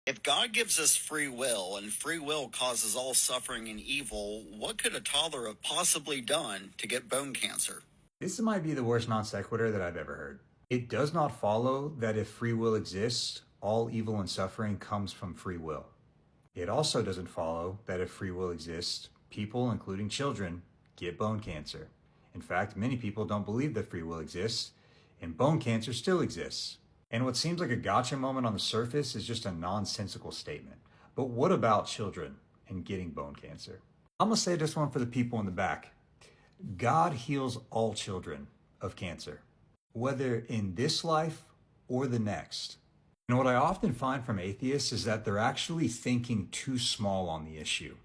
If God gives us free will and free will causes all suffering and evil, what could a toddler have possibly done to get bone cancer? This might be the worst non sequitur that I've ever heard. It does not follow that if free will exists, all evil and suffering comes from free will. It also doesn't follow that if free will exists, people, including children, get bone cancer. In fact, many people don't believe that free will exists, and bone cancer still exists. And what seems like a gotcha moment on the surface is just a nonsensical statement. But what about children and getting bone cancer? I'm gonna say this one for the people in the back. God heals all children of cancer, whether in this life or the next. And what I often find from atheists is that they're actually thinking too small on the issue.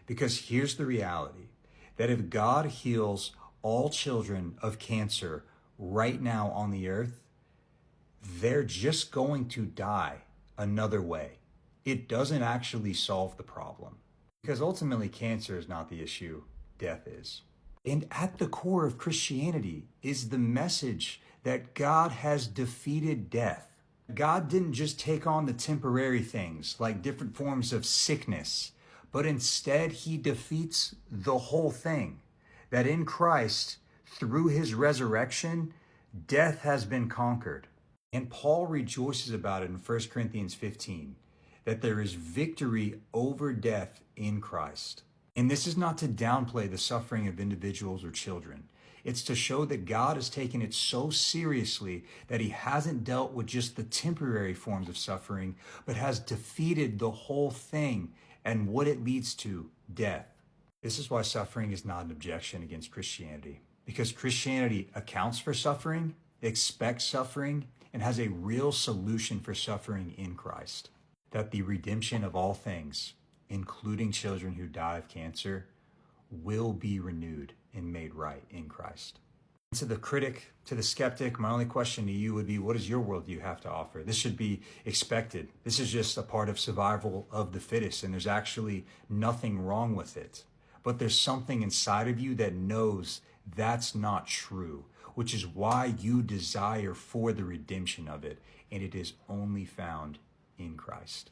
Because here's the reality, that if God heals all children of cancer right now on the earth, they're just going to die another way. It doesn't actually solve the problem. Because ultimately, cancer is not the issue, death is. And at the core of Christianity is the message that God has defeated death. God didn't just take on the temporary things like different forms of sickness, but instead he defeats the whole thing. That in Christ, through his resurrection, death has been conquered. And Paul rejoices about it in 1 Corinthians 15, that there is victory over death in Christ. And this is not to downplay the suffering of individuals or children. It's to show that God has taken it so seriously that he hasn't dealt with just the temporary forms of suffering, but has defeated the whole thing and what it leads to, death. This is why suffering is not an objection against Christianity, because Christianity accounts for suffering, expects suffering, and has a real solution for suffering in Christ. That the redemption of all things, including children who die of cancer, will be renewed and made right in Christ. To the critic, to the skeptic, my only question to you would be, what does your worldview have to offer? This should be expected. This is just a part of survival of the fittest, and there's actually nothing wrong with it. But there's something inside of you that knows that's not true, which is why you desire for the redemption of it, and it is only found in Christ.